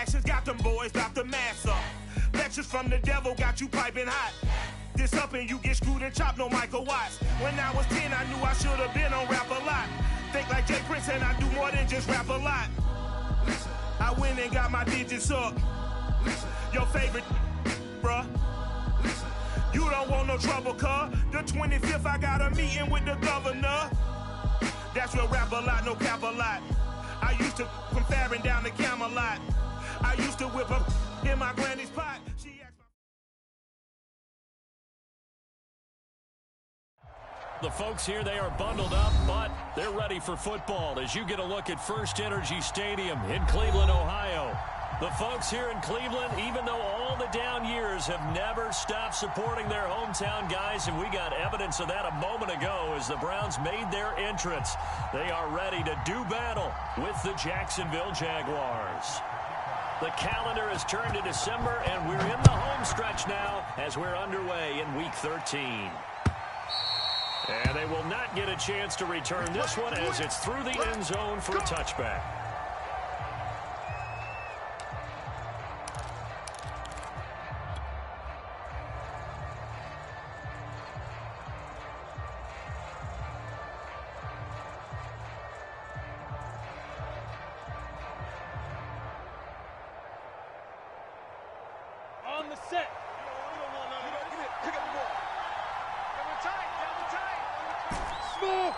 actions got them boys drop the mask up. Lectures from the devil got you piping hot. This up and you get screwed and chopped, no Michael Watts. When I was 10, I knew I should have been on Rap a Lot. Think like Jay Prince and I do more than just rap a lot. I went and got my digits up. Your favorite, bruh. You don't want no trouble, cuz. The 25th, I got a meeting with the governor. That's real rap a lot, no cap a lot. I used to from Farron down to Camelot. I used to whip up in my granny's pot. The folks here, they are bundled up, but they're ready for football as you get a look at First Energy Stadium in Cleveland, Ohio. The folks here in Cleveland, even though all the down years, have never stopped supporting their hometown guys, and we got evidence of that a moment ago as the Browns made their entrance. They are ready to do battle with the Jacksonville Jaguars. The calendar has turned to December, and we're in the home stretch now as we're underway in Week 13. And they will not get a chance to return this one as it's through the end zone for a touchback. On the set. Pick up the ball. Double tight. Small.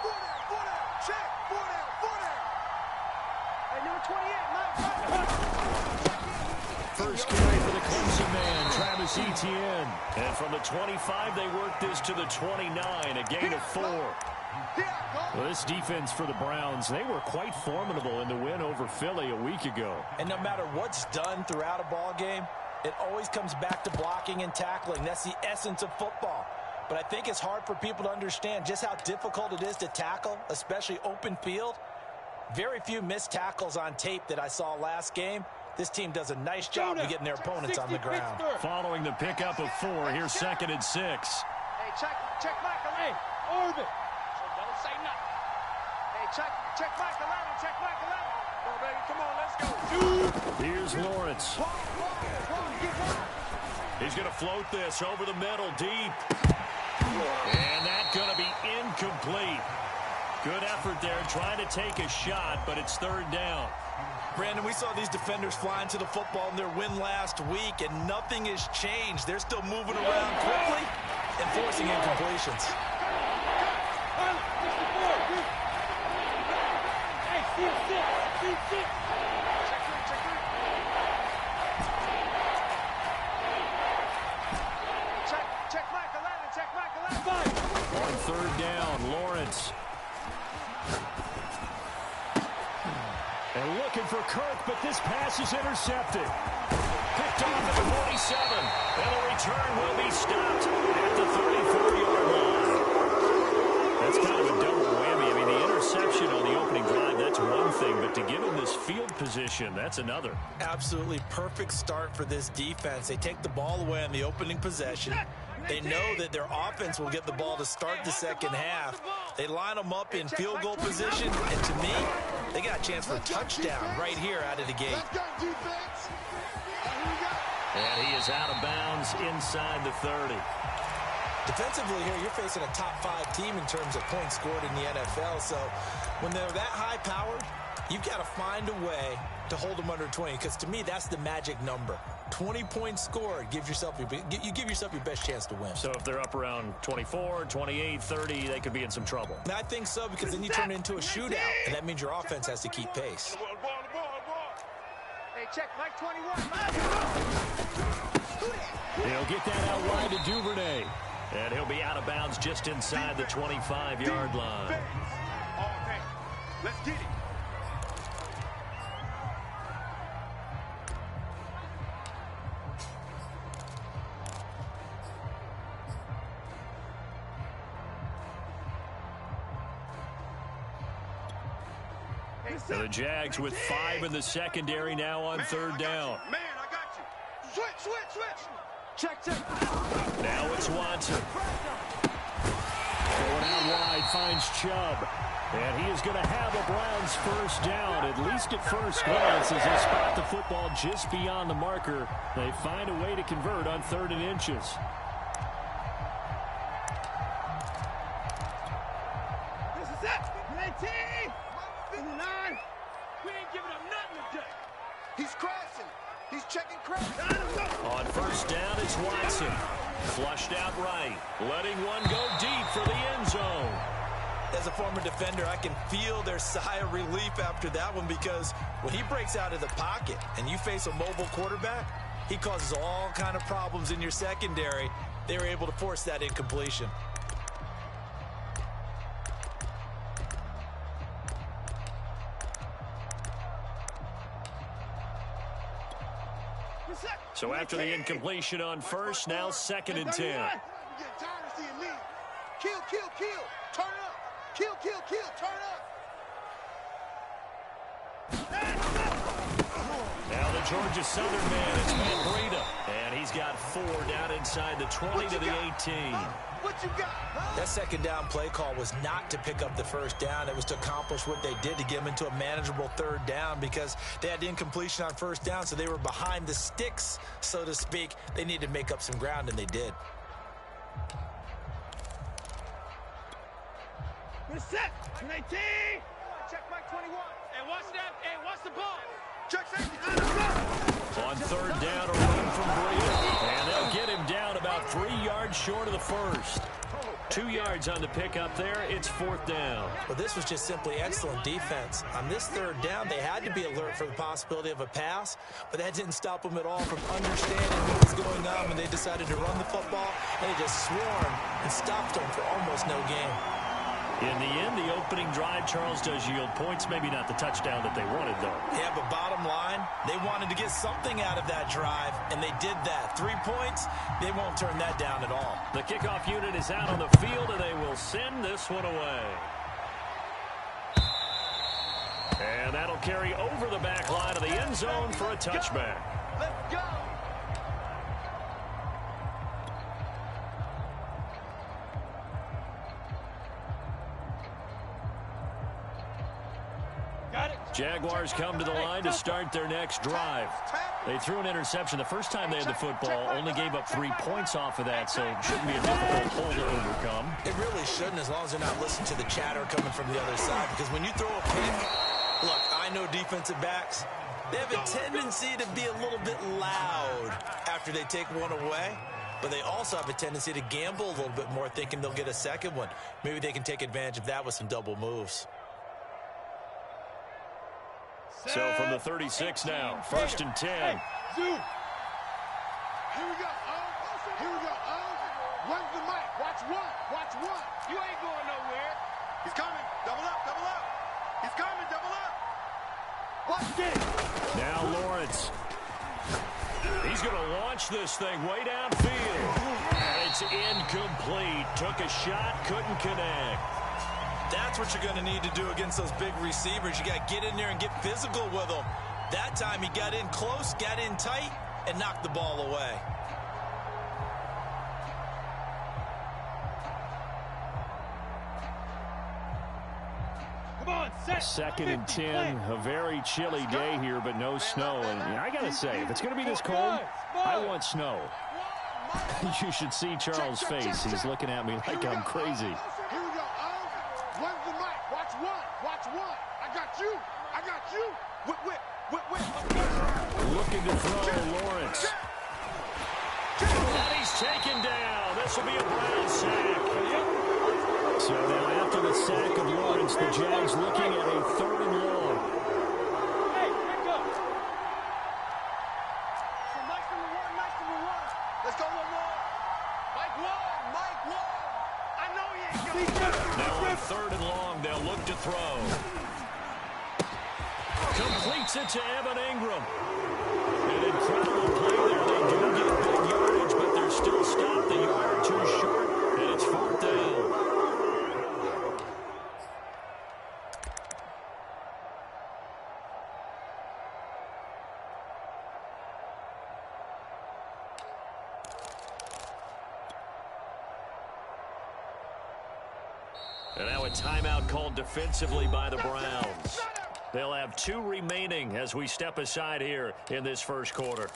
Four down. Check. Four down. Hey, number 28. First carry for the Clemson man, Travis Etienne. And from the 25, they work this to the 29, a gain of 4. Well, this defense for the Browns, they were quite formidable in the win over Philly a week ago. And no matter what's done throughout a ball game, it always comes back to blocking and tackling. That's the essence of football. But I think it's hard for people to understand just how difficult it is to tackle, especially open field. Very few missed tackles on tape that I saw last game. This team does a nice job of getting their opponents on the ground. Following the pickup of 4, here's 2nd and 6. Hey, check Michael. Hey, Orbit. So don't say nothing. Hey, check Michael Allen. Check Michael Allen. Come on, baby. Come on, let's go. Here's Lawrence. He's going to float this over the middle, deep. And that's going to be incomplete. Good effort there, trying to take a shot, but it's 3rd down. Brandon, we saw these defenders flying to the football in their win last week, and nothing has changed. They're still moving around quickly and forcing incompletions. Check Michael Allen. Check Michael Allen. On 3rd down, Lawrence. And looking for Kirk, but this pass is intercepted. Picked off at the 47. And the return will be stopped at the 34-yard line. That's kind of a double whammy. I mean, the interception on the opening drive, that's one thing. But to give him this field position, that's another. Absolutely perfect start for this defense. They take the ball away on the opening possession. They know that their offense will get the ball to start the second half. They line them up in field goal position, and to me, they got a chance for a touchdown right here out of the gate. And he is out of bounds inside the 30. Defensively here, you're facing a top-5 team in terms of points scored in the NFL, so when they're that high-powered, you've got to find a way to hold them under 20, because to me, that's the magic number. 20 points scored, you give yourself your best chance to win. So if they're up around 24, 28, 30, they could be in some trouble. And I think so, because then you turn it into a shootout, and that means your offense has to keep pace. Hey, check Mike 21. He'll get that out wide to Duvernay. And he'll be out of bounds just inside the 25-yard line. Let's get it. So the Jags with 5 in the secondary now on 3rd down. Man, I got you. Switch. Check. Now it's Watson. Going out wide, finds Chubb. And he is going to have a Browns first down, at least at first glance, as they spot the football just beyond the marker. They find a way to convert on 3rd and inches. This is it. 19, 59. We ain't giving up nothing today. He's crashing. He's checking crash. On first down, it's Watson. Flushed out right. Letting one go deep for the end zone. As a former defender, I can feel their sigh of relief after that one, because when he breaks out of the pocket and you face a mobile quarterback, he causes all kind of problems in your secondary. They were able to force that incompletion. So after the incompletion on first, now 2nd and 10. Kill, kill, kill. Turn up. Kill, kill, kill. Turn up. Now the Georgia Southern man is Matt Breida. And he's got 4 down inside the 20 to the 18. What you got? That 2nd down play call was not to pick up the first down. It was to accomplish what they did, to get them into a manageable 3rd down, because they had incompletion on first down, so they were behind the sticks, so to speak. They needed to make up some ground, and they did. We're set. 19. Check Mike 21. And watch that. And watch the ball. Check safety. On 3rd down, a run from Breida. And they'll get him down about 3 yards short of the first. 2 yards on the pickup there. It's 4th down. Well, this was just simply excellent defense. On this 3rd down, they had to be alert for the possibility of a pass, but that didn't stop them at all from understanding what was going on when they decided to run the football, and they just swarmed and stopped them for almost no gain. In the end, the opening drive, Charles, does yield points. Maybe not the touchdown that they wanted, though. Yeah, but bottom line, they wanted to get something out of that drive, and they did that. 3 points, they won't turn that down at all. The kickoff unit is out on the field, and they will send this one away. And that'll carry over the back line of the end zone for a touchback. Let's go. Jaguars come to the line to start their next drive. They threw an interception the first time they had the football, only gave up 3 points off of that, so it shouldn't be a difficult hole to overcome. It really shouldn't, as long as they're not listening to the chatter coming from the other side, because when you throw a pick, look, I know defensive backs, they have a tendency to be a little bit loud after they take one away, but they also have a tendency to gamble a little bit more, thinking they'll get a second one. Maybe they can take advantage of that with some double moves. So from the 36 now, 1st and 10. Hey, Zoo. Here we go. Here we go. Run the mic. Watch one. Watch one. You ain't going nowhere. He's coming. Double up. Double up. He's coming. Double up. Watch this. Now Lawrence. He's going to launch this thing way downfield. And it's incomplete. Took a shot, couldn't connect. That's what you're going to need to do against those big receivers. You got to get in there and get physical with them. That time he got in close, got in tight, and knocked the ball away. Come on, set. 2nd and 10, a very chilly day here, but no snow. And I got to say, if it's going to be this cold, I want snow. You should see Charles' face. He's looking at me like I'm crazy. Here we go. Run the mic. Watch one. Watch one. I got you. I got you. Whip, whip. Whip, whip. Looking to throw Lawrence. And he's taken down. This will be a Brown sack. So now after the sack of Lawrence, the Jags looking at a 3rd and long. Hey, pick up. So Mike number one. Let's go one more. Mike one. Mike one. I know he ain't going. Now on 3rd and long, they'll look to throw. Completes it to Evan Ingram. An incredible play there. They do get big yardage, but they're still stopped a yard or 2 short, and it's 4th down. And now a timeout called defensively by the Browns. They'll have 2 remaining as we step aside here in this first quarter.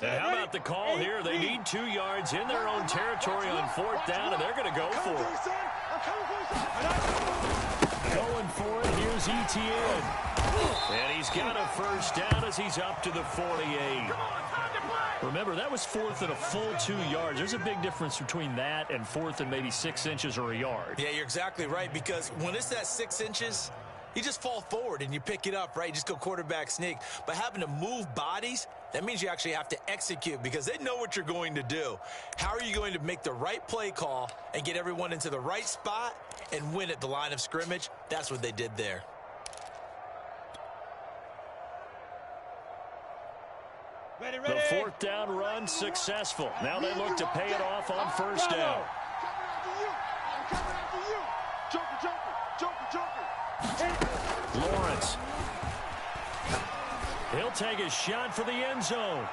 And how about the call here? They need 2 yards in their own territory on 4th down, and they're going to go for it. Going for it, here's Etienne. And he's got a first down as he's up to the 48. Remember, that was 4th and a full 2 yards. There's a big difference between that and 4th and maybe 6 inches or a yard. Yeah, you're exactly right, because when it's that 6 inches, you just fall forward and you pick it up, right? You just go quarterback sneak. But having to move bodies, that means you actually have to execute because they know what you're going to do. How are you going to make the right play call and get everyone into the right spot and win at the line of scrimmage? That's what they did there. Ready. The 4th down run successful. Now they look to pay it off on 1st down. I'm coming after you. Joker. Lawrence. He'll take a shot for the end zone.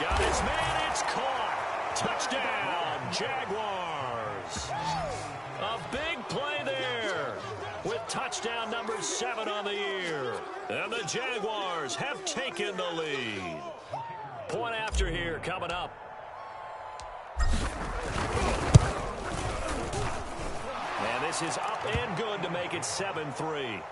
Got his man. It's caught. Touchdown, Jaguars. A big play there with touchdown number 7 on the year. And the Jaguars have taken the lead. Point after here coming up. And this is up and good to make it 7-3.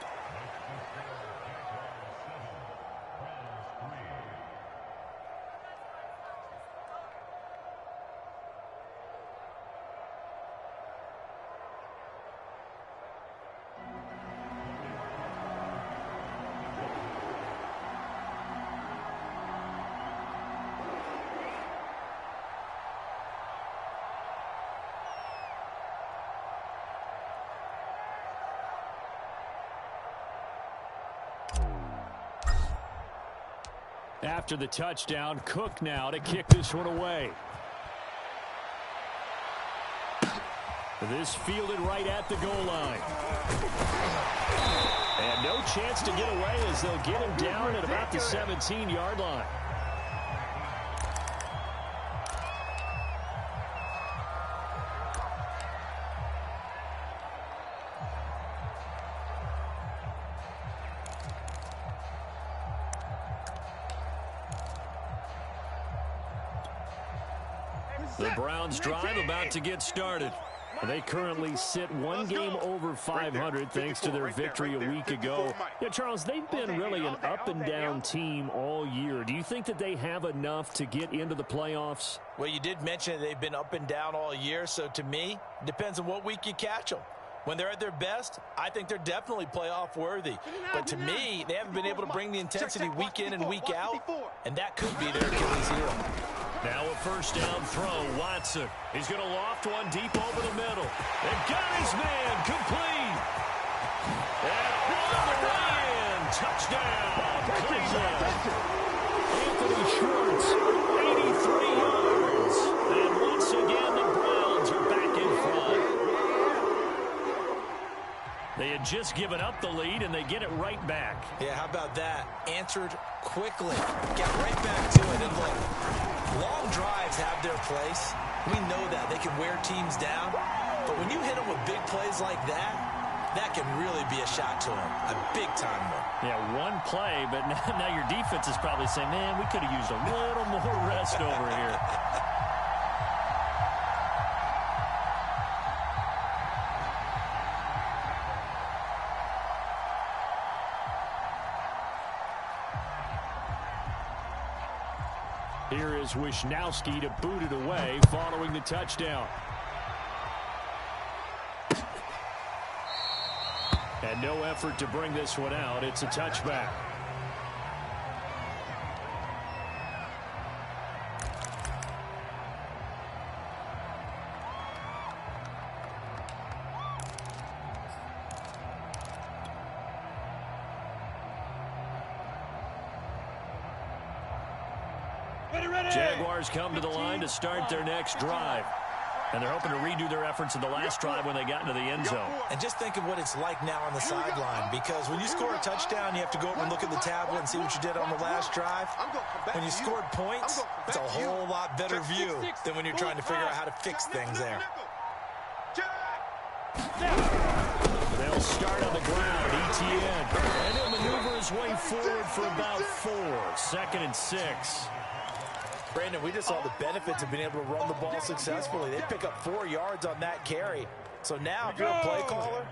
After the touchdown, Cook now to kick this one away. This fielded right at the goal line. And no chance to get away as they'll get him down at about the 17-yard line. The Browns drive about to get started. They currently sit 1 game over 500 thanks to their victory a week ago. Yeah, Charles, they've been really an up-and-down team all year. Do you think that they have enough to get into the playoffs? Well, you did mention they've been up and down all year, so to me, it depends on what week you catch them. When they're at their best, I think they're definitely playoff worthy. But to me, they haven't been able to bring the intensity week in and week out, and that could be their Achilles heel. Now a first down throw, Watson. He's going to loft one deep over the middle. And got his man complete. And all the way in. Touchdown, Cleveland. Anthony Schwartz, 83 yards. And once again, the Browns are back in front. They had just given up the lead, and they get it right back. Yeah, how about that? Answered quickly. Got right back to it. And look, long drives have their place. We know that. They can wear teams down. But when you hit them with big plays like that, that can really be a shot to them. A big-time one. Yeah, one play, but now your defense is probably saying, man, we could have used a little more rest over here. Here is Wisnowski to boot it away following the touchdown. And no effort to bring this one out. It's a touchback. Jaguars come to the line to start their next drive. And they're hoping to redo their efforts in the last drive when they got into the end zone. And just think of what it's like now on the sideline, because when you score a touchdown, you have to go over and look at the tablet and see what you did on the last drive. When you scored points, it's a whole lot better view than when you're trying to figure out how to fix things there. They'll start on the ground, ETN. And he'll maneuver his way forward for about 4. 2nd and 6. Brandon, we just saw the benefits of being able to run the ball successfully. They pick up 4 yards on that carry. So now, if you're a play caller,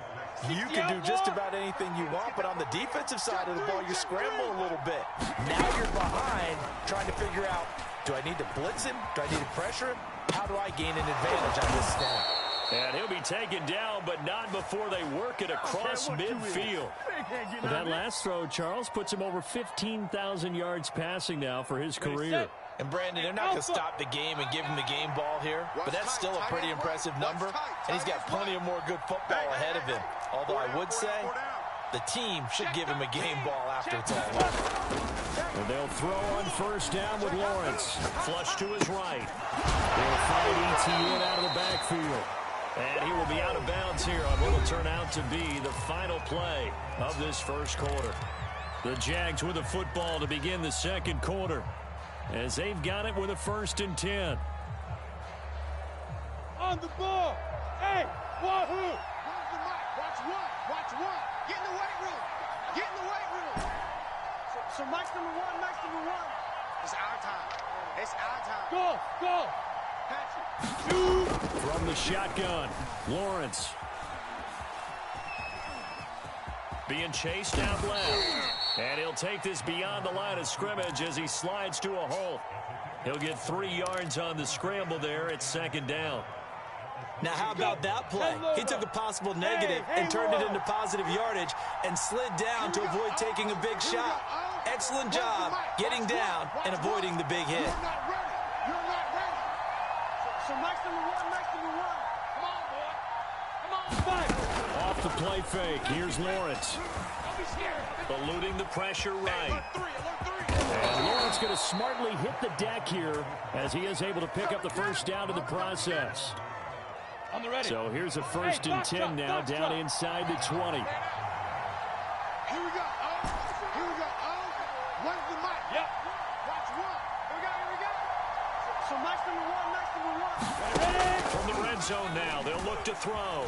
you can do just about anything you want. But on the defensive side of the ball, you scramble a little bit. Now you're behind, trying to figure out, do I need to blitz him? Do I need to pressure him? How do I gain an advantage on this snap? And he'll be taken down, but not before they work it across midfield. That last throw, Charles, puts him over 15,000 yards passing now for his career. And Brandon, they're not going to stop the game and give him the game ball here, but that's still a pretty impressive number, and he's got plenty of more good football ahead of him. Although I would say the team should give him a game ball after it's all over. And they'll throw on 1st down with Lawrence. Flush to his right. They'll find ETN out of the backfield. And he will be out of bounds here on what will turn out to be the final play of this first quarter. The Jags with the football to begin the second quarter, as they've got it with a 1st and 10. On the ball. Hey, wahoo. Where's the mic? Watch one. Watch one. Get in the weight room. Get in the weight room. So Mike's number 1, Mike's number 1. It's our time. It's our time. Go, go. From the shotgun, Lawrence. Being chased out left. And he'll take this beyond the line of scrimmage as he slides to a halt. He'll get 3 yards on the scramble there at 2nd down. Now, how about that play? He took a possible negative and turned it into positive yardage and slid down to avoid taking a big shot. Excellent job getting down and avoiding the big hit. You're not ready. You're not ready. So Mike's number 1, Mike's number 1. Come on, boy. Come on, Mike. Off the play fake, here's Lawrence. Don't be scared. Eluding the pressure right. And Lawrence going to smartly hit the deck here as he is able to pick up the 1st down in the process. On the ready. So here's a 1st and 10 now down inside the 20. Here we go. Here we go. Where's the mic? Yep. Watch one. Here we go. So Mike's number 1, Mike's number 1. Ready? From the red zone now, they'll look to throw.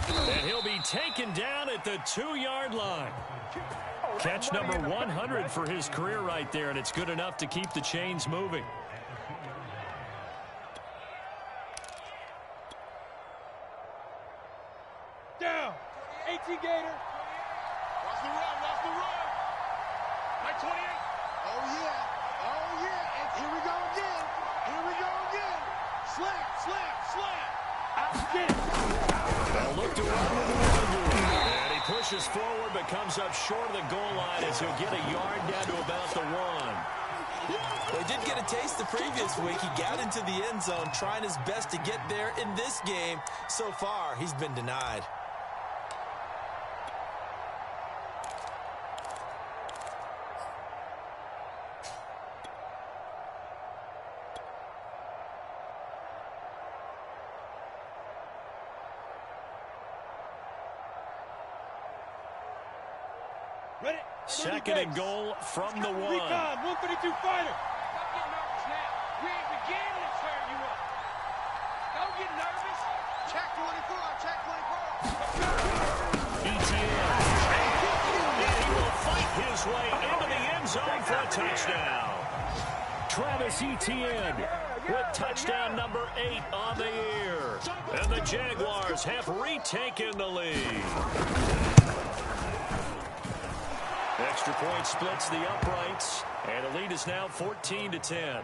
And he'll be taken down at the 2-yard line. Catch number 100 for his career right there, and it's good enough to keep the chains moving. Down. 18 Gator. Watch the run. Watch the run. Mike 28. Oh, yeah. Oh, yeah. And here we go again. Here we go again. Slam, slam, slam. Get it. They'll look to run with the run. And he pushes forward, but comes up short of the goal line as he'll get a yard down to about the 1. Well, he did get a taste the previous week. He got into the end zone, trying his best to get there in this game. So far, he's been denied. Ready? 2nd and goal from the 1. Recon, 152 fighter. Don't get nervous now. We ain't beginning to tear you up. Don't get nervous. Check 24. Check 24. ETN. And he will fight his way into the end zone for a touchdown. Travis Etienne with touchdown number 8 on the year. And the Jaguars have retaken the lead. Extra point splits the uprights, and the lead is now 14-10.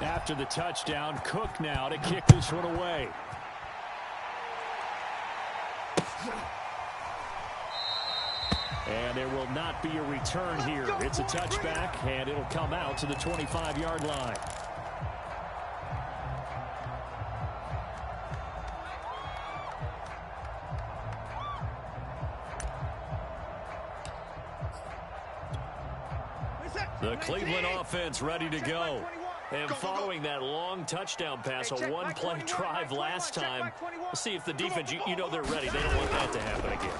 After the touchdown, Cook now to kick this one away. And there will not be a return here. It's a touchback, and it'll come out to the 25-yard line. The Cleveland offense ready to go. And following that long touchdown pass, a one-play drive last time, let's see if the defense, you know they're ready. They don't want that to happen again.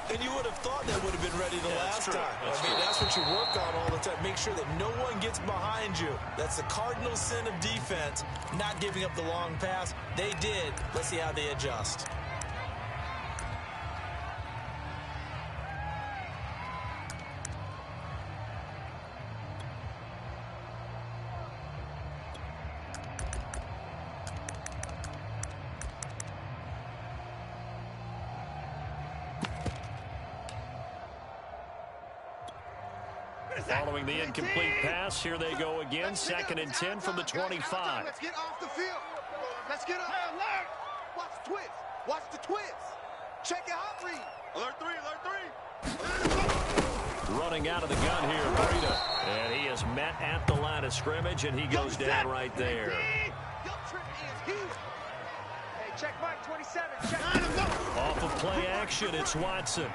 And you would have thought they would have been ready the last time. That's what you work on all the time. Make sure that no one gets behind you. That's the cardinal sin of defense, not giving up the long pass. They did. Let's see how they adjust. Following the incomplete pass, here they go again. 2nd and 10 from the 25. Let's get off the field. Let's get up. Watch the twist. Watch the twist. Check your hot read. Alert 3. Running out of the gun here, Breida. And he is met at the line of scrimmage, and he goes down right there. Your trip is huge. Hey, check Mike 27. Check. Off of play action, it's Watson.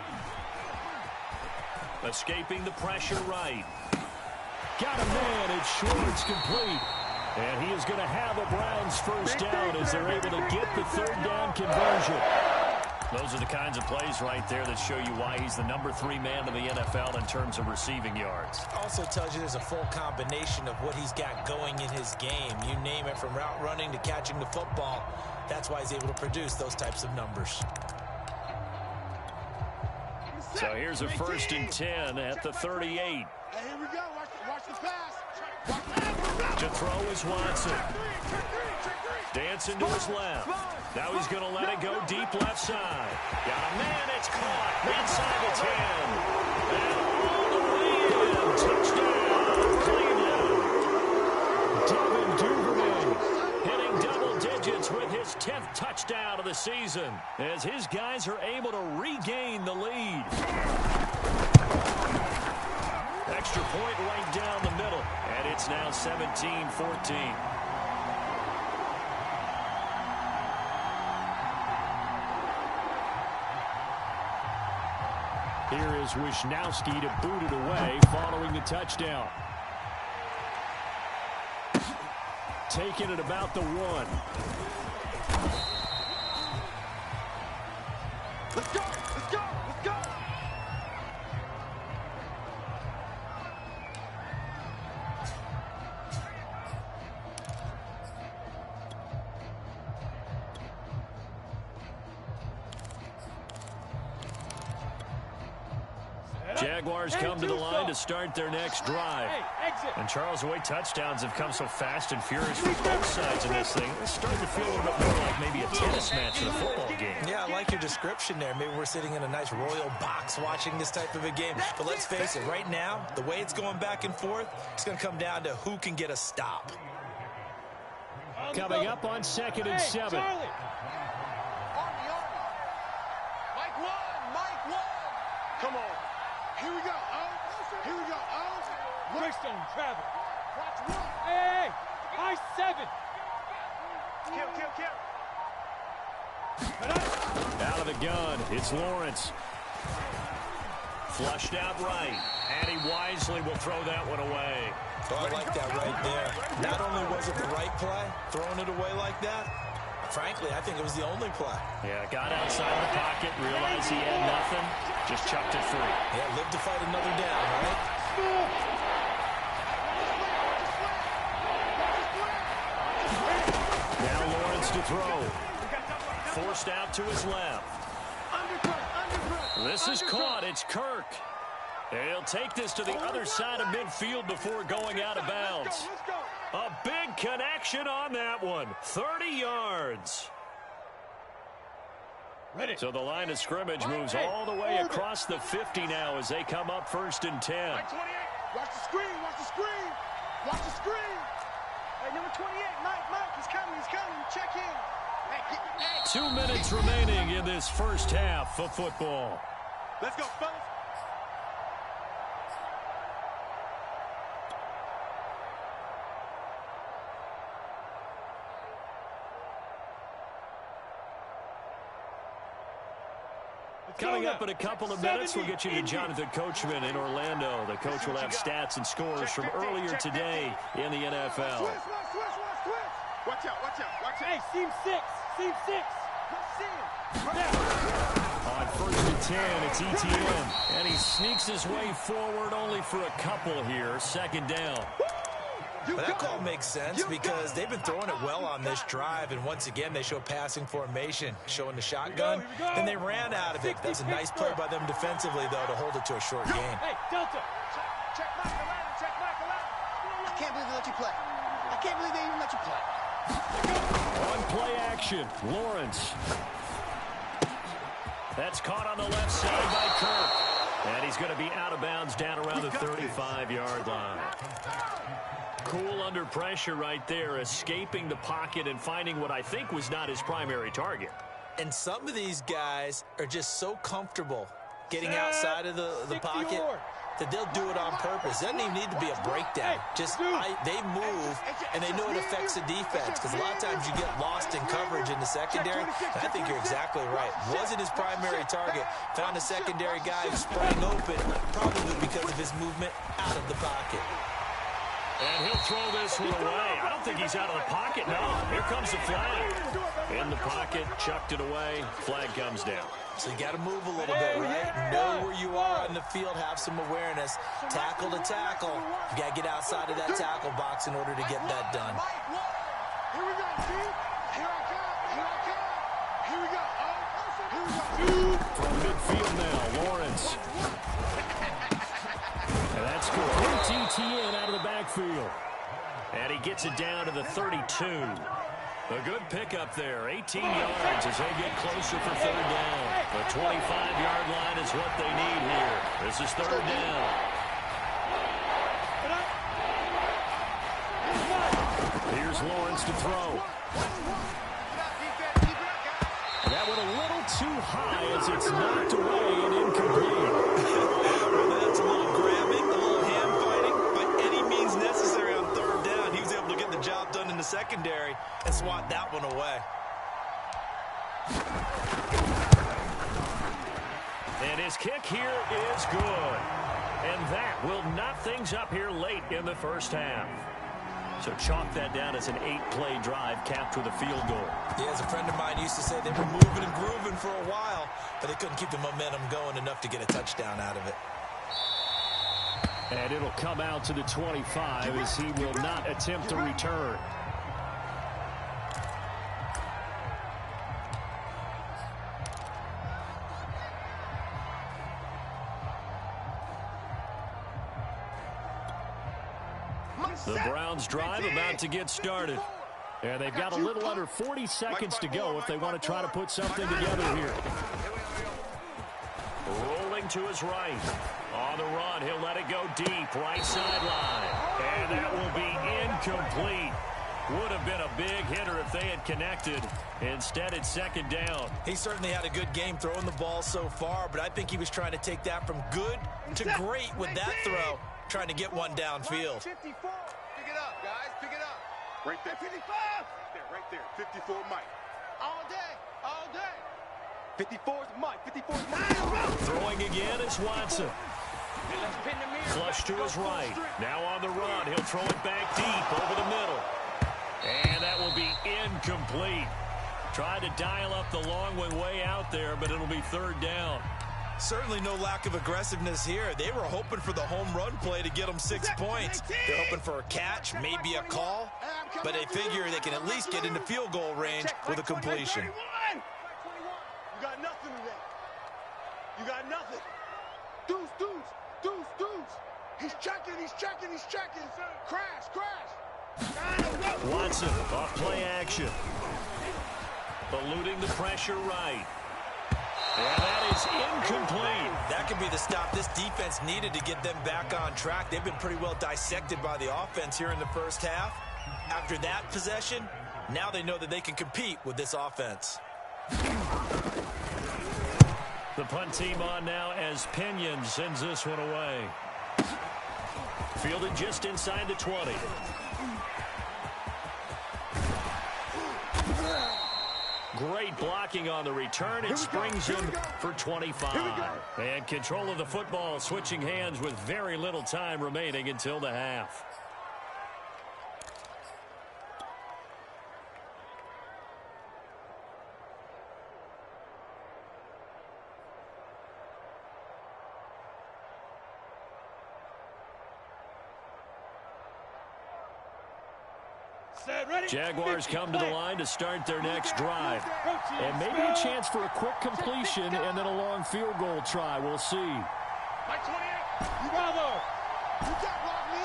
Escaping the pressure right. Got a man, it's short, it's complete. And he is going to have a Browns first down as they're able to get the 3rd down conversion. Those are the kinds of plays right there that show you why he's the #3 man in the NFL in terms of receiving yards. Also tells you there's a full combination of what he's got going in his game. You name it, from route running to catching the football. That's why he's able to produce those types of numbers. So here's a 1st and 10 at the 38. Hey, here we go. Watch the pass. To throw is Watson. Dancing to his left. Now he's going to let it go deep left side. Got a man, it's caught inside the 10. And all the way in. Touchdown, Cleveland. Devin Duvernay hitting double digits with his 10th touchdown of the season as his guys are able to regain the lead. Extra point right down the middle, and it's now 17-14. Here is Wisnowski to boot it away following the touchdown. Taking it about the 1. Let's go. Let's go. Let's go. Jaguars come to the line to start their next drive. And Charles, the way touchdowns have come so fast and furious from both sides of this thing, it's starting to feel a little bit more like maybe a tennis match than a football game. Yeah, I like your description there. Maybe we're sitting in a nice royal box watching this type of a game. But let's face it, right now, the way it's going back and forth, it's going to come down to who can get a stop. Coming up on 2nd and 7. Army. Mike 1. Come on. Here we go. Here we go. Greystone travel. Watch 1. Hey, high 7. Kill. Out of the gun, it's Lawrence. Flushed out right, and he wisely will throw that one away. Oh, I like that right there. Not only was it the right play, throwing it away like that, frankly, I think it was the only play. Yeah, got outside the pocket, realized he had nothing, just chucked it free. Yeah, live to fight another down, right? Now Lawrence to throw. Forced out to his left. This is caught. It's Kirk. He'll take this to the other side of midfield before going out of bounds. A big connection on that one. 30 yards. So the line of scrimmage moves all the way across the 50 now as they come up 1st and 10. Watch the screen. Watch the screen. Watch the screen. Hey, number 28, Mike, he's coming. Check in. 2 minutes remaining in this first half of football. Let's go, fellas. Coming up in a couple of minutes, we'll get you to Jonathan Coachman in Orlando. The coach will have stats and scores from earlier today in the NFL. Watch out, watch out, watch out. Hey, seam 6. Seam 6. On 1st and 10, it's ETN. And he sneaks his way forward only for a couple here. 2nd down. But that call makes sense because they've been throwing it well on this drive, and once again they show passing formation, showing the shotgun, and they ran out of it. That's a nice play by them defensively, though, to hold it to a short game. Hey, Delta. Check Michael Allen. Check Michael Allen. I can't believe they let you play. I can't believe they even let you play. On play action, Lawrence. That's caught on the left side by Kirk. And he's going to be out of bounds down around the 35-yard line. Cool under pressure right there, escaping the pocket and finding what I think was not his primary target. And some of these guys are just so comfortable getting outside of the pocket that they'll do it on purpose. It doesn't even need to be a breakdown. Just they move, and they know it affects the defense because a lot of times you get lost in coverage in the secondary. And I think you're exactly right. Wasn't his primary target. Found a secondary guy who sprang open, probably because of his movement out of the pocket. And he'll throw this one away. I don't think he's out of the pocket. No, here comes the flag. In the pocket, chucked it away. Flag comes down. So you got to move a little bit, right? Know where you are on the field. Have some awareness. Tackle to tackle. You got to get outside of that tackle box in order to get that done. Here we go, see? Here I come. Here I come. Here we go. Here we go. From midfield now, Lawrence. And that's complete ETN out of the backfield. And he gets it down to the 32. A good pickup there, 18 yards as they get closer for 3rd down. The 25-yard line is what they need here. This is 3rd down. Here's Lawrence to throw. That went a little too high as it's knocked away and incomplete. That's a little grabbing, a little hand fighting. By any means necessary on 3rd down, he was able to get the job done in the secondary and swat that one away. And his kick here is good. And that will knot things up here late in the first half. So chalk that down as an 8-play drive capped with a field goal. Yeah, as a friend of mine used to say, they were moving and grooving for a while, but they couldn't keep the momentum going enough to get a touchdown out of it. And it'll come out to the 25 as he will not attempt to return. The Browns drive about to get started. And they've got a little under 40 seconds to go if they want to try to put something together here. Rolling to his right. On the run, he'll let it go deep, right sideline. And that will be incomplete. Would have been a big hitter if they had connected. Instead, it's 2nd down. He certainly had a good game throwing the ball so far, but I think he was trying to take that from good to great with that throw, trying to get one downfield. 54. Pick it up, guys. Pick it up. Right there. 55. Right there. 54 Mike. All day. All day. 54 is Mike. 54 is Mike. Throwing again is Watson. Let's pin the mirror. Flush to his right. Now on the run. He'll throw it back deep over the middle. And that will be incomplete. Tried to dial up the long one way out there, but it'll be 3rd down. Certainly no lack of aggressiveness here. They were hoping for the home run play to get them 6 points. They're hoping for a catch, maybe a call, but they figure they can at least get into field goal range with a completion. You got nothing today. You got nothing. Deuce. He's checking. Crash. Watson off play action. Eluding the pressure right. And that is incomplete. That could be the stop this defense needed to get them back on track. They've been pretty well dissected by the offense here in the first half. After that possession, now they know that they can compete with this offense. The punt team on now as Pinion sends this one away. Fielded just inside the 20. Great blocking on the return. It springs him for 25. And control of the football, switching hands with very little time remaining until the half. Jaguars come to the line to start their next drive. And maybe a chance for a quick completion and then a long field goal try. We'll see. Mike 28. Bravo. You can't block me.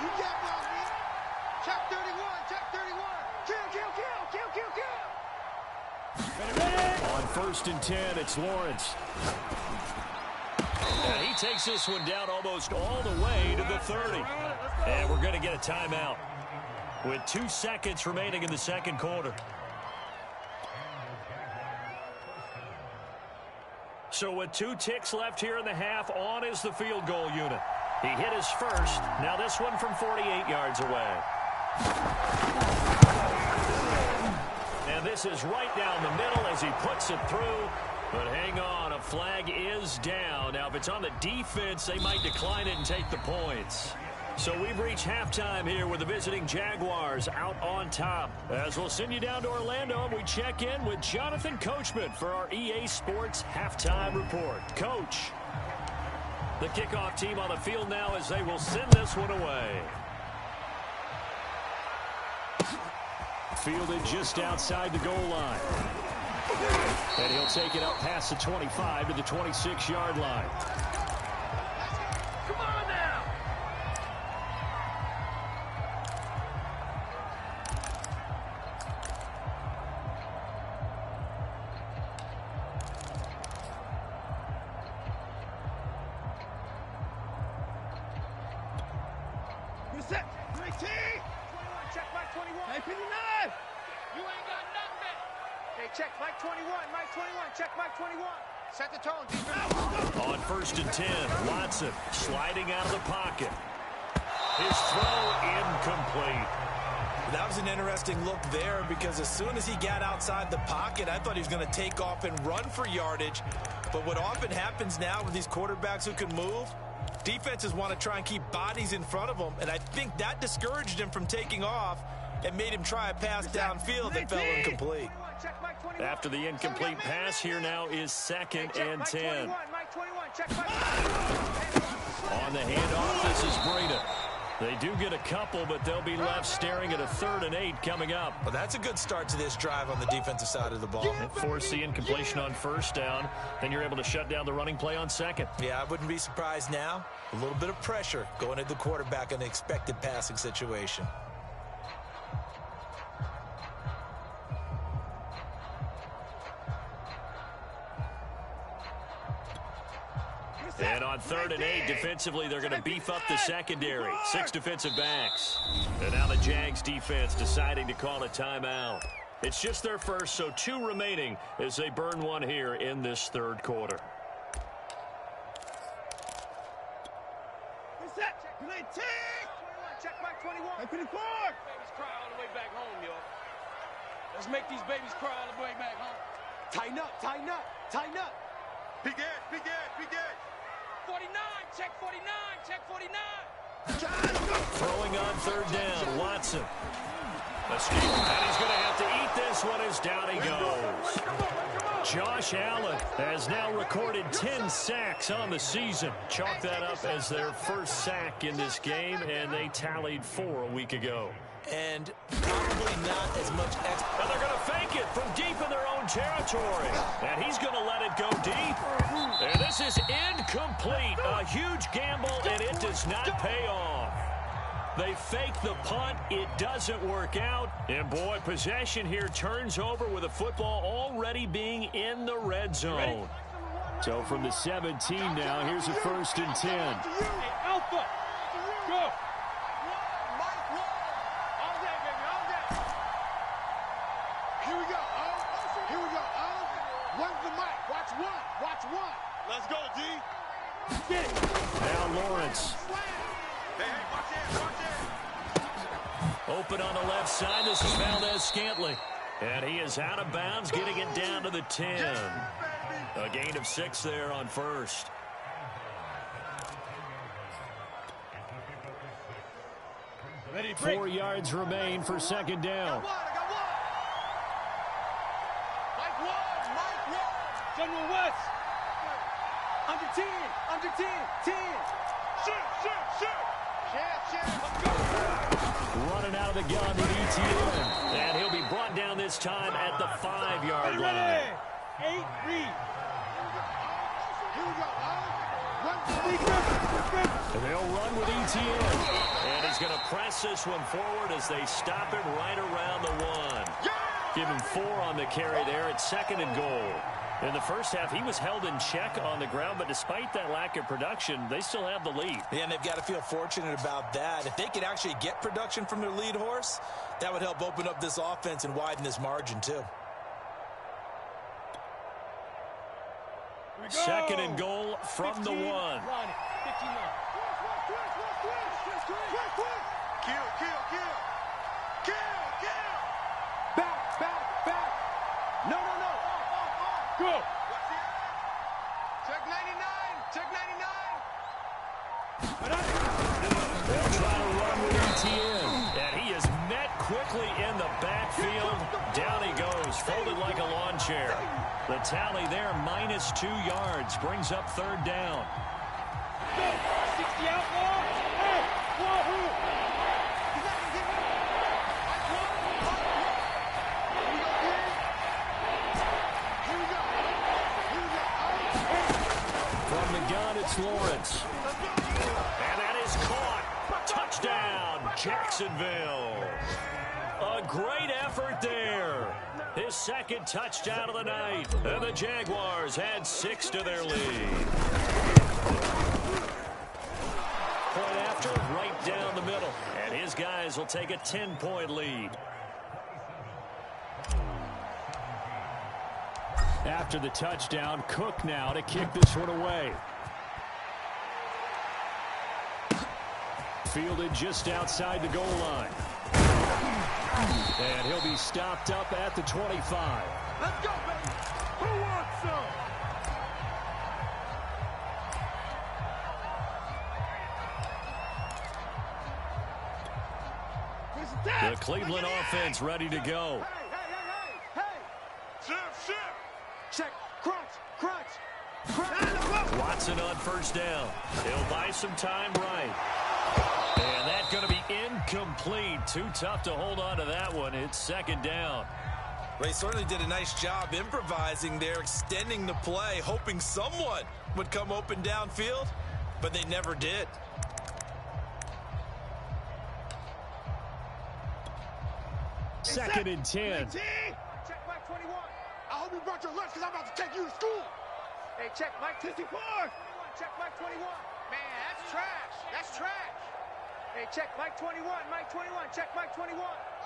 You can't block me. Check 31. Check 31. Kill, kill, kill, kill, kill, kill. On 1st and 10, it's Lawrence. And he takes this one down almost all the way to the 30. And we're going to get a timeout with 2 seconds remaining in the second quarter. So with 2 ticks left here in the half, on is the field goal unit. He hit his first. Now this one from 48 yards away. And this is right down the middle as he puts it through. But hang on, a flag is down. Now if it's on the defense, they might decline it and take the points. So we've reached halftime here with the visiting Jaguars out on top. As we'll send you down to Orlando, and we check in with Jonathan Coachman for our EA Sports Halftime Report. Coach, the kickoff team on the field now as they will send this one away. Fielded just outside the goal line. And he'll take it up past the 25 to the 26-yard line. Come on now. Reset. 19. 21. Check Mike 21. Hey, 59. You ain't got nothing. Hey, check Mike 21. Mike 21. Check Mike 21. Set the tone, defense. On 1st and 10, Watson sliding out of the pocket. His throw incomplete. That was an interesting look there because as soon as he got outside the pocket, I thought he was going to take off and run for yardage. But what often happens now with these quarterbacks who can move, defenses want to try and keep bodies in front of them, and I think that discouraged him from taking off and made him try a pass downfield that fell incomplete. After the incomplete pass, here now is 2nd and 10. On the handoff, this is Breida. They do get a couple, but they'll be left staring at a 3rd and 8 coming up. Well, that's a good start to this drive on the defensive side of the ball. Force the incompletion on 1st down. Then you're able to shut down the running play on 2nd. Yeah, I wouldn't be surprised now. A little bit of pressure going at the quarterback in an expected passing situation. And on 3rd and 8, defensively, they're going to beef up the secondary. 6 defensive backs. And now the Jags defense deciding to call a timeout. It's just their first, so 2 remaining as they burn one here in this 3rd quarter. Reset. 19. 21. Check Mike 21. Hey, 54. Babies cry all the way back home, yo. Let's make these babies cry all the way back home. Tighten up, tighten up, tighten up. Big Ed, big Ed, big Ed. 49, check 49, check 49. Throwing on 3rd down, Watson. Escape, and he's going to have to eat this one as down he goes. Josh Allen has now recorded 10 sacks on the season. Chalk that up as their first sack in this game, and they tallied 4 a week ago. And probably not as much And they're going to fake it from deep in their own territory. And he's going to let it go deep. And this is incomplete. A huge gamble, and it does not pay off. They fake the punt. It doesn't work out. And, boy, possession here turns over with the football already being in the red zone. So from the 17 now, here's a 1st and 10. Hey, Alpha, go. Here we go. Oh, here we go. Oh, when's the mic? Watch one. Watch one. Let's go, D. Get it. Now Lawrence. Hey, watch it. Watch it. Open on the left side. This is Valdez Scantling. And he is out of bounds, getting it down to the 10. A gain of 6 there on first. Ready, 4 yards remain for second down. I got one. Mike one. General West. Under 10. Under 10. 10. Shoot. Running out of the gun with ETN. And he'll be brought down this time at the 5-yard line. 8 read. Here we go. They'll run with ETN. And he's going to press this one forward as they stop him right around the 1. Give him 4 on the carry there at 2nd and goal. In the first half, he was held in check on the ground, but despite that lack of production, they still have the lead. Yeah, and they've got to feel fortunate about that. If they could actually get production from their lead horse, that would help open up this offense and widen this margin, too. 2nd and goal from 15, the 1. Run it. 15 yards. Kill. Back. No. Go. Check 99. They'll try to run with ETN. And he is met quickly in the backfield. Down he goes, folded like a lawn chair. The tally there, -2 yards, brings up 3rd down. 60 out long. Hey, wahoo. From the gun, it's Lawrence. And that is caught. Touchdown, Jacksonville. A great effort there. His 2nd touchdown of the night. And the Jaguars add 6 to their lead. Point after, right down the middle. And his guys will take a 10-point lead. After the touchdown, Cook now to kick this one away. Fielded just outside the goal line. And he'll be stopped up at the 25. Let's go, baby. Who wants some? The Cleveland offense ready to go. Hey. Shift. Check. Crunch. Watson on first down. He'll buy some time right. And that's going to be incomplete. Too tough to hold on to that one. It's 2nd down. They certainly did a nice job improvising there, extending the play, hoping someone would come open downfield, but they never did. Second and 10. Check Mike 21. I hope you brought your lunch because I'm about to take you to school. Hey, check Mike 54. Check Mike 21. Man, that's trash. Hey, check Mike 21. Check Mike 21.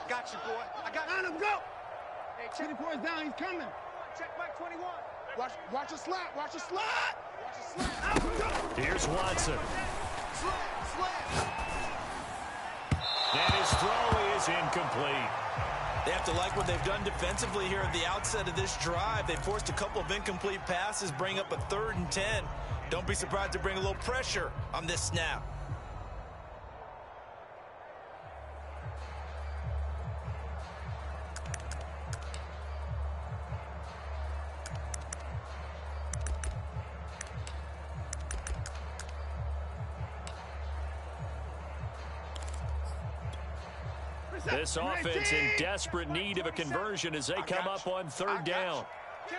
Got you, boy. I got Let him go. Hey, 24's down. He's coming. Check Mike 21. Watch a slap. Watch a slap. Here's Watson. Slap. And his throw is incomplete. They have to like what they've done defensively here at the outset of this drive. They forced a couple of incomplete passes, bring up a 3rd and 10. Don't be surprised to bring a little pressure on this snap. This offense in desperate need of a conversion as they come up on 3rd down. Kill.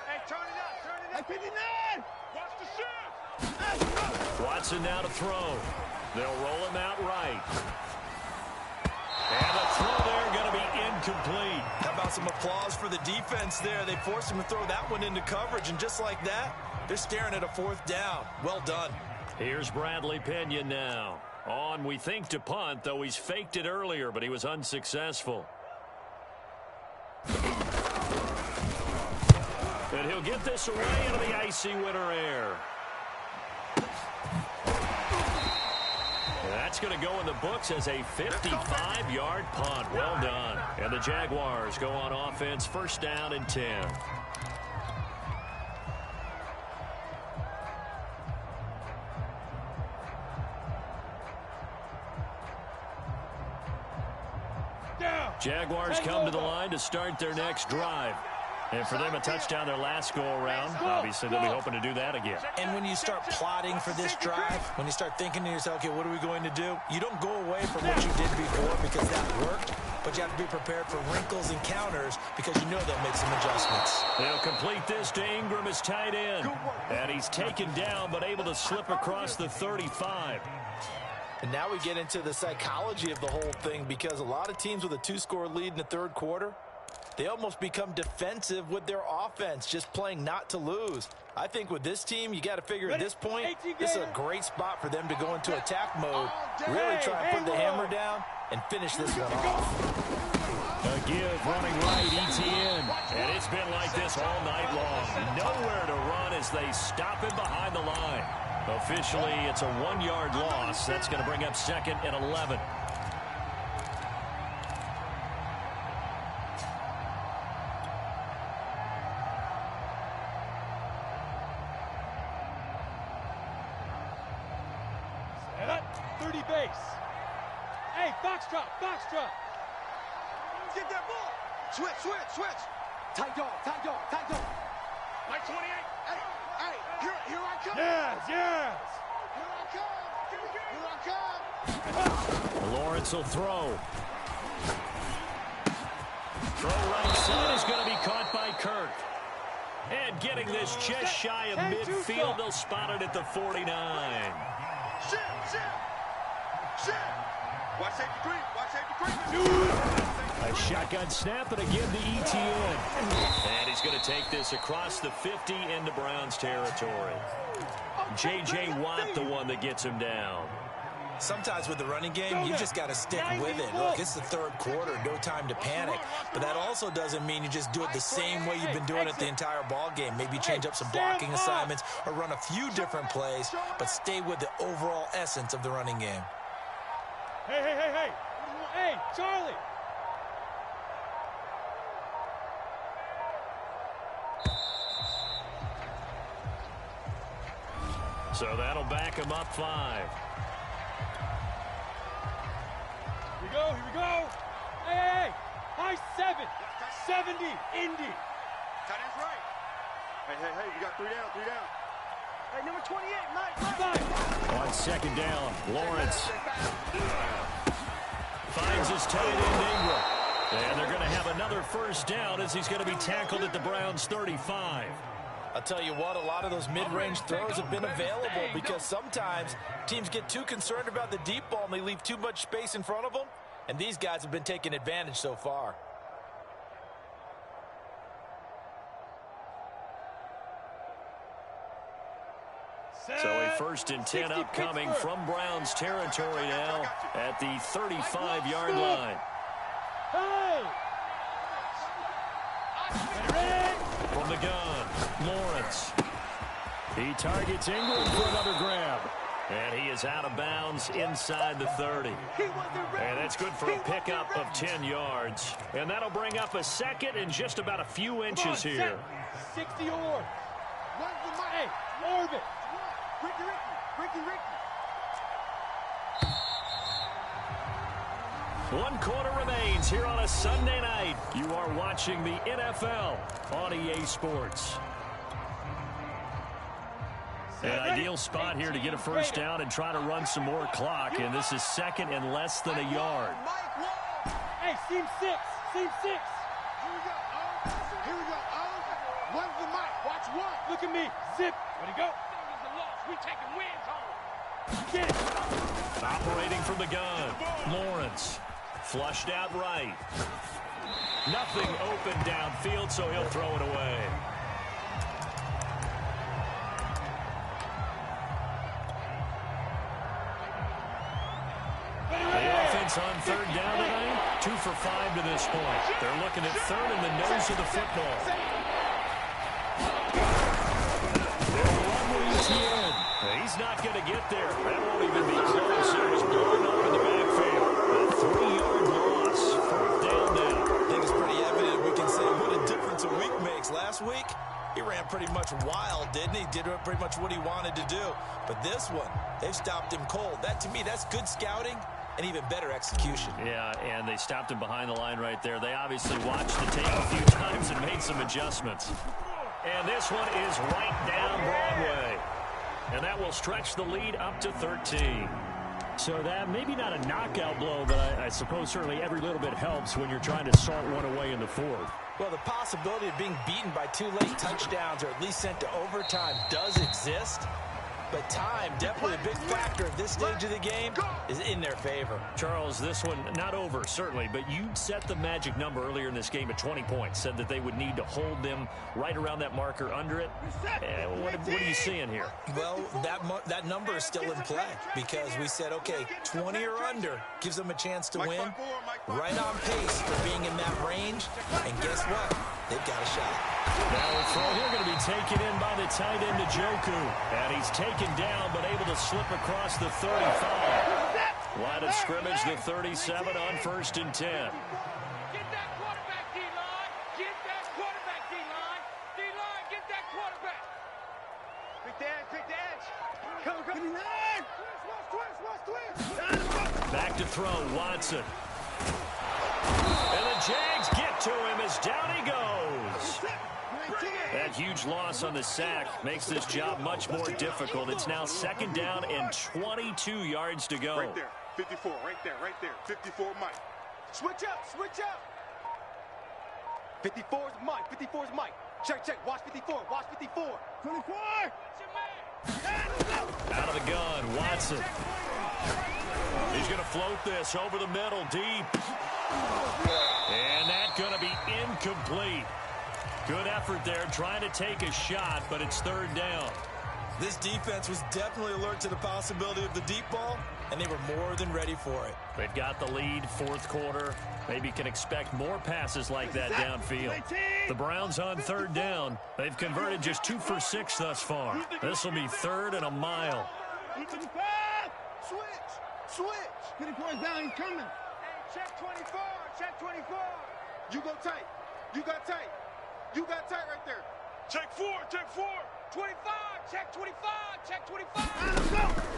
Hey, turn it up. Hey, 59. Watch the shift. Watson now to throw. They'll roll him out right. And the throw there going to be incomplete. How about some applause for the defense there? They forced him to throw that one into coverage, and just like that, they're staring at a 4th down. Well done. Here's Bradley Pinion now. On, we think, to punt, though he's faked it earlier, but he was unsuccessful. And he'll get this away into the icy winter air. that's going to go in the books as a 55-yard punt. Well done. And the Jaguars go on offense, first down and 10. Jaguars come to the line to start their next drive. And for them, a touchdown their last go-around. Obviously, they'll be hoping to do that again. And when you start plotting for this drive, when you start thinking to yourself, okay, what are we going to do? You don't go away from what you did before because that worked, but you have to be prepared for wrinkles and counters because you know they'll make some adjustments. They'll complete this to Ingram as tight end. And he's taken down, but able to slip across the 35. And now we get into the psychology of the whole thing because a lot of teams with a 2-score lead in the third quarter, they almost become defensive with their offense, just playing not to lose. I think with this team, you got to figure at this point, this is a great spot for them to go into attack mode, really try and put the hammer down and finish this one off. A give running right, Etienne. And it's been like this all night long. Nowhere to run as they stop him behind the line. Officially, it's a 1-yard loss. That's going to bring up second and 11. Set up, 30 base. Hey, foxtrot, foxtrot. Get that ball. Switch. Tight dog. Mike 28. Hey, here I come. Yes. Here I come. Lawrence will throw. Throw right side is going to be caught by Kirk. And getting this just shy of midfield, they'll spot it at the 49. Shit. Watch safety creep. A shotgun snap and again to Etienne. And he's going to take this across the 50 into Browns territory. J.J. Watt, the one that gets him down. Sometimes with the running game, you just got to stick with it. Look, it's the third quarter, no time to panic. But that also doesn't mean you just do it the same way you've been doing it the entire ball game. Maybe change up some blocking assignments or run a few different plays, but stay with the overall essence of the running game. Hey, Charlie. So that'll back him up 5. Here we go. Hey. High 7. 70. Indy. Tight end's right. Hey, we got 3 down. Hey, number 28, Mike. On second down, Lawrence finds his tight end Ingram. And they're going to have another first down as he's going to be tackled at the Browns' 35. I'll tell you what, a lot of those mid-range throws have been available because sometimes teams get too concerned about the deep ball and they leave too much space in front of them. And these guys have been taking advantage so far. So a first and 10 upcoming from Browns territory now at the 35-yard line. Hey! From the gun, Lawrence. He targets Ingram for another grab. And he is out of bounds inside the 30. And that's good for a pickup of 10 yards. And that'll bring up a second and just about a few inches here. 60 or. Hey, orbit. Ricky. 1 quarter remains here on a Sunday night. You are watching the NFL on EA Sports. An ideal spot here to get a first down and try to run some more clock. And this is second and less than a yard. Hey, seam 6. Here we go. One's the mic. Watch one. Look at me. Zip. Where'd he go? We taking wins home. Get it. Operating from the gun, Lawrence. Flushed out right. Nothing open downfield, so he'll throw it away. The offense on third down tonight, 2 for 5 to this point. They're looking at third in the nose of the football. They'll run with Etienne. He's He's not going to get there. That won't even be close. It was blown up in the backfield. A 3-yard loss. 4th down now. I think it's pretty evident we can say what a difference a week makes. Last week, he ran pretty much wild, didn't he? Did pretty much what he wanted to do. But this one, they've stopped him cold. That, to me, that's good scouting and even better execution. Yeah, and they stopped him behind the line right there. They obviously watched the tape a few times and made some adjustments. And this one is right down Broadway. And that will stretch the lead up to 13. So that maybe not a knockout blow, but I suppose certainly every little bit helps when you're trying to salt one away in the 4th. Well, the possibility of being beaten by 2 late touchdowns or at least sent to overtime does exist. But time, definitely a big factor at this stage of the game, is in their favor. Charles, this one not over, certainly, but you set the magic number earlier in this game at 20 points. Said that they would need to hold them right around that marker under it. What are you seeing here? Well, that number is still in play because we said, okay, 20 or under gives them a chance to win. Right on pace for being in that range. And guess what? They've got a shot. Now the throw here going to be taken in by the tight end Njoku. And he's taken down but able to slip across the 35. Line of scrimmage, the 37 on 1st and 10. Get that quarterback, D-line. Get that quarterback, D-line. D-line, get that quarterback. Pick the edge, pick the edge. Come on. Twist. Back to throw, Watson. And the Jags get to him as down he goes. That huge loss on the sack makes this job much more difficult. It's now 2nd down and 22 yards to go. Right there, 54, right there. 54, Mike. Switch up. 54's Mike. Check. Watch 54. 24. Out of the gun, Watson. He's going to float this over the middle, deep. And that's going to be incomplete. Good effort there, trying to take a shot, but it's 3rd down. This defense was definitely alert to the possibility of the deep ball, and they were more than ready for it. They've got the lead, 4th quarter. Maybe can expect more passes like that downfield. The Browns on 3rd down. They've converted just 2 for 6 thus far. This will be 3rd and a mile. Switch. Getting towards down, he's coming. Hey, check 24. You go tight. You got tight right there. Check 4. 25, check 25.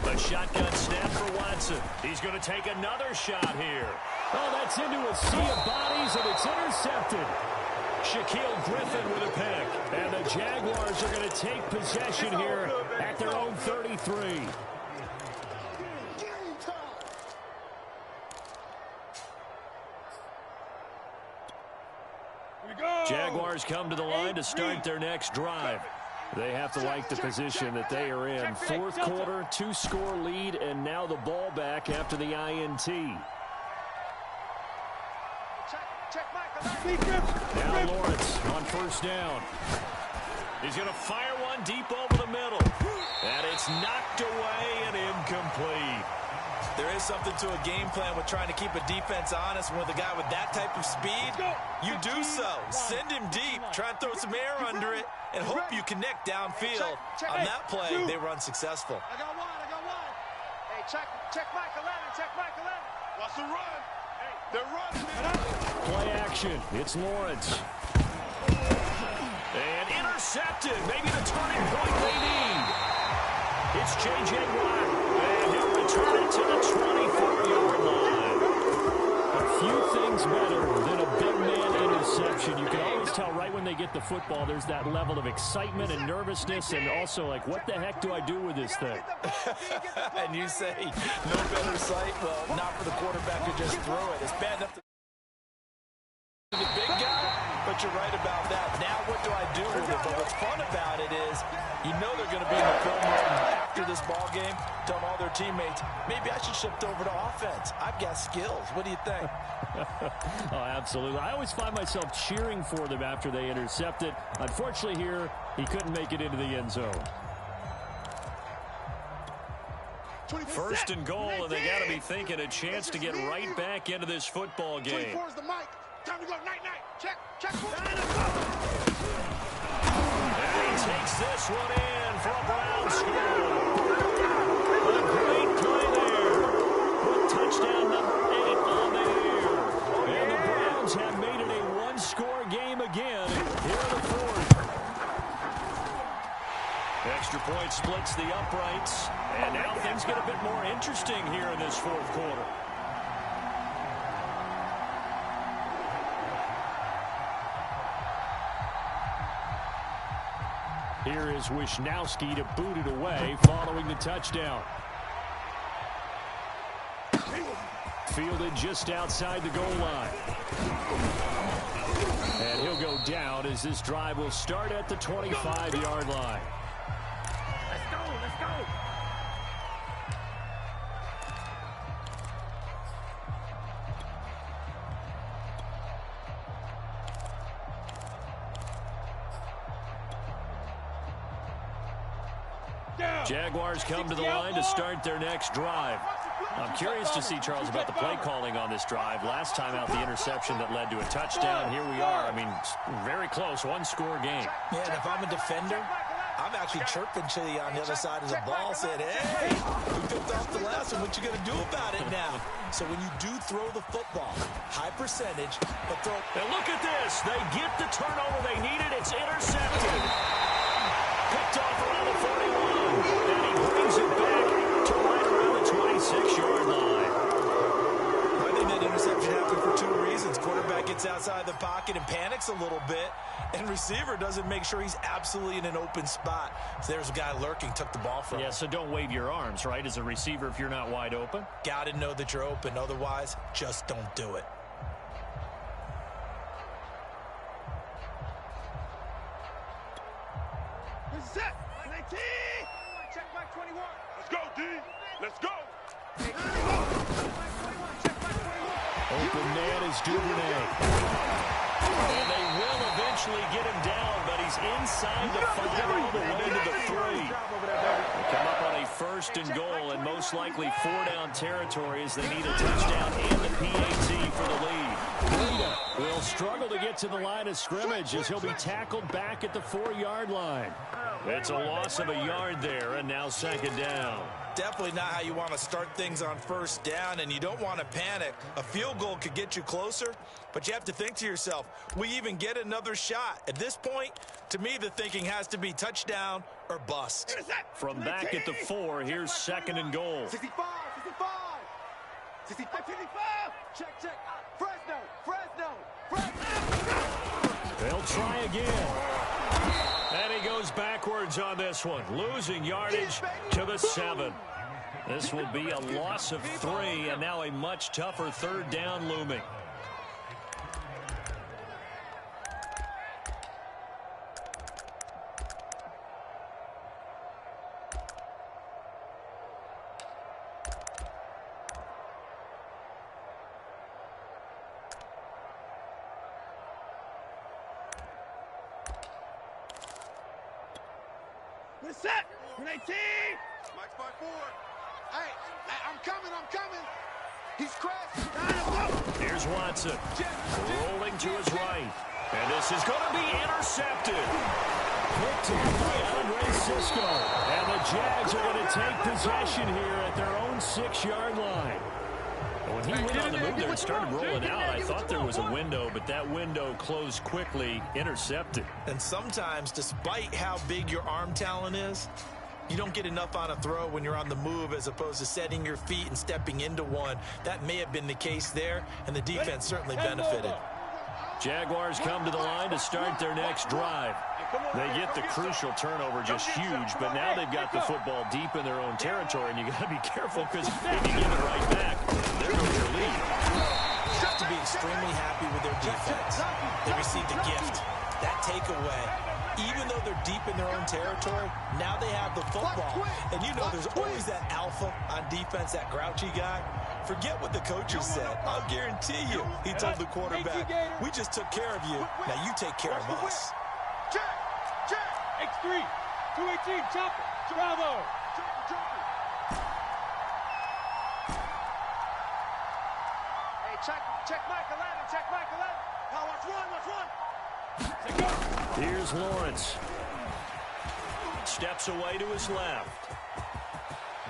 A shotgun snap for Watson. He's going to take another shot here. Oh, that's into a sea of bodies, and it's intercepted. Shaquille Griffin with a pick. And the Jaguars are going to take possession here at their own 33. Jaguars come to the line to start their next drive. They have to like the position that they are in. 4th quarter, 2-score lead, and now the ball back after the INT. Now Lawrence on 1st down. He's going to fire one deep over the middle. And it's knocked away and incomplete. There is something to a game plan with trying to keep a defense honest. With a guy with that type of speed, you do so. Send him deep, try and throw some air under it, and hope you connect downfield. On that play, they were unsuccessful. I got one. Hey, check Mike 11. Watch the run. Hey, they're running. Play action. It's Lawrence. And intercepted. Maybe the turning point they need. It's J.J. Watt. And he'll return it to the 24-yard line. A few things better than a big man interception. You can always tell right when they get the football, there's that level of excitement and nervousness, and also like, what the heck do I do with this thing? And you say, no better sight? Well, not for the quarterback who just threw it. It's bad enough to the big guy, but you're right about that. Now what do I do with it? But what's fun about it is you know they're going to be in the film room after this ball game, telling all their teammates, maybe I should shift over to offense. I've got skills. What do you think? Oh, absolutely. I always find myself cheering for them after they intercept it. Unfortunately here, he couldn't make it into the end zone. 1st and goal, and they got to be thinking a chance to get right back into this football game. 24 is the mic. Time to go. Night. Check. And he takes this one in for a Brown score. hits the uprights. And now things get a bit more interesting here in this fourth quarter. Here is Wisnowski to boot it away following the touchdown. Fielded just outside the goal line. And he'll go down as this drive will start at the 25-yard line. Let's go, let's go. Jaguars come to the line to start their next drive. I'm curious to see, Charles, about the play calling on this drive. Last time out, the interception that led to a touchdown. Here we are. I mean, very close, one-score game. Yeah, and if I'm a defender, I'm actually chirping to you on the other side of the ball, saying, hey, we picked off the last one. What you going to do about it now? So when you do throw the football, high percentage, but throw. And look at this. They get the turnover they needed. It's intercepted. Picked off around the 41. And he brings it back to right around the 26-yard line. I think that interception happened for two reasons. Quarterback gets outside the pocket and panics a little bit, and receiver doesn't make sure he's absolutely in an open spot. So there's a guy lurking, took the ball from him. Yeah, so don't wave your arms, right, as a receiver if you're not wide open? Got to know that you're open. Otherwise, just don't do it. Set. 19. Check Mike 21. Let's go, D. Let's go. Open man is Duvernay. And they will eventually get him down, but he's inside the 5 all the way to the 3. They come up on a first and goal, and most likely 4-down territory as they need a touchdown and the PAT for the lead. Will struggle to get to the line of scrimmage as he'll be tackled back at the 4-yard line. It's a loss of a yard there, and now second down. Definitely not how you want to start things on first down, and you don't want to panic. A field goal could get you closer, but you have to think to yourself, we even get another shot. At this point, to me, the thinking has to be touchdown or bust. From back at the 4, here's second and goal. 65, 65. 65, 55. Check, check. Fresno, Fresno, Fresno. They'll try again. And he goes backwards on this one, losing yardage to the 7. This will be a loss of 3, and now a much tougher third down looming. We're set. 19. Mike's by 4. Hey, I'm coming. He's crashed. Here's Watson, rolling to his right. And this is going to be intercepted. Picked off by Andre Cisco. And the Jags are going to take possession here at their own 6-yard line. When he went on the move there and started rolling out, I thought there was a window, but that window closed quickly, intercepted. And sometimes, despite how big your arm talent is, you don't get enough on a throw when you're on the move as opposed to setting your feet and stepping into one. That may have been the case there, and the defense certainly benefited. Jaguars come to the line to start their next drive. They get the crucial turnover, just huge, but now they've got the football deep in their own territory, and you got to be careful because if you give it right back, there goes your lead. Have to be extremely happy with their defense. They received a gift. That takeaway, even though they're deep in their own territory, now they have the football. And you know there's always that alpha on defense, that grouchy guy. Forget what the coaches said. I'll guarantee you, he told the quarterback, we just took care of you. Now you take care of us. X3, 218, chopper, bravo. Hey, check Mike 11, check Mike 11. Now watch one. Here's Lawrence. Steps away to his left.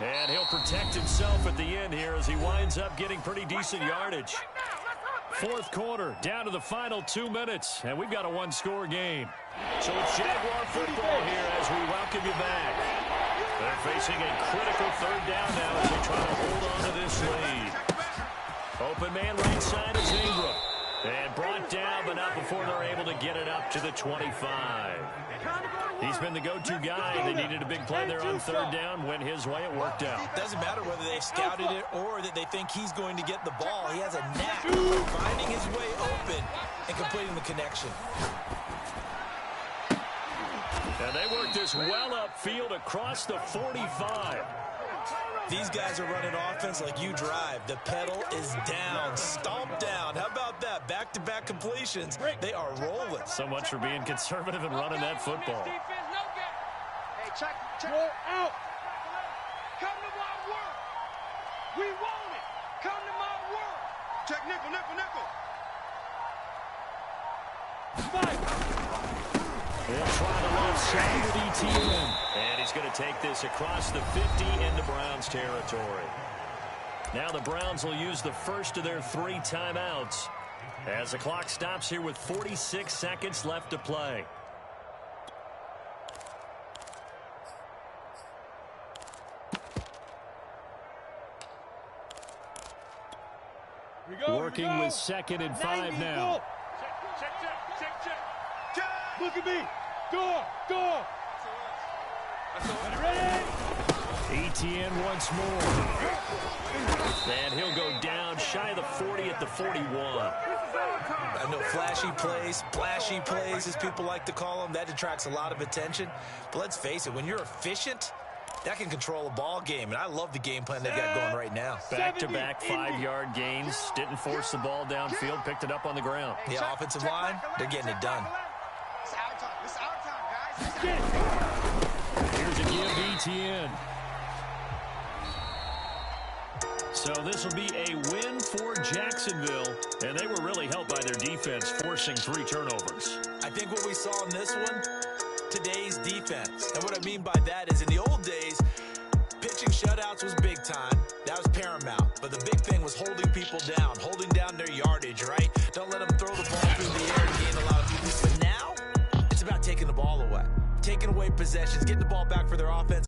And he'll protect himself at the end here as he winds up getting pretty decent yardage. Fourth quarter, down to the final 2 minutes, and we've got a one-score game. So it's Jaguar football here as we welcome you back. They're facing a critical third down now as they try to hold on to this lead. Open man right side is Ingram. And brought down, but not before they're able to get it up to the 25. He's been the go-to guy. They needed a big play there on third down. Went his way. It worked out. Doesn't matter whether they scouted it or that they think he's going to get the ball. He has a knack of finding his way open and completing the connection. And they worked this well upfield across the 45. These guys are running offense like you drive. The pedal is down, stomped down. How about that? Back-to-back completions. They are rolling. So much for being conservative and running that football. Hey, check. Roll out. Come to my work. We want it. Come to my work. Check nickel. They'll try the left side with ETN. And he's going to take this across the 50 into Browns territory. Now the Browns will use the first of their 3 timeouts as the clock stops here with 46 seconds left to play. Working with 2nd and 5 now. Check. Look at me. Door. Ready? ETN once more. And he'll go down shy of the 40 at the 41. I know flashy plays, splashy plays, as people like to call them, that attracts a lot of attention. But let's face it, when you're efficient, that can control a ball game. And I love the game plan they've got going right now. Back-to-back 5-yard gains. Didn't force the ball downfield. Picked it up on the ground. The offensive line, they're getting it done. It's our time, guys. Here's a give to ETN. So this will be a win for Jacksonville, and they were really helped by their defense, forcing 3 turnovers. I think what we saw in this one, today's defense. And what I mean by that is in the old days, pitching shutouts was big time. That was paramount. But the big thing was holding people down, holding down their yardage, right? Don't let them throw the ball through the air and gain a lot of people. But now, it's about taking the ball away. Taking away possessions, getting the ball back for their offense.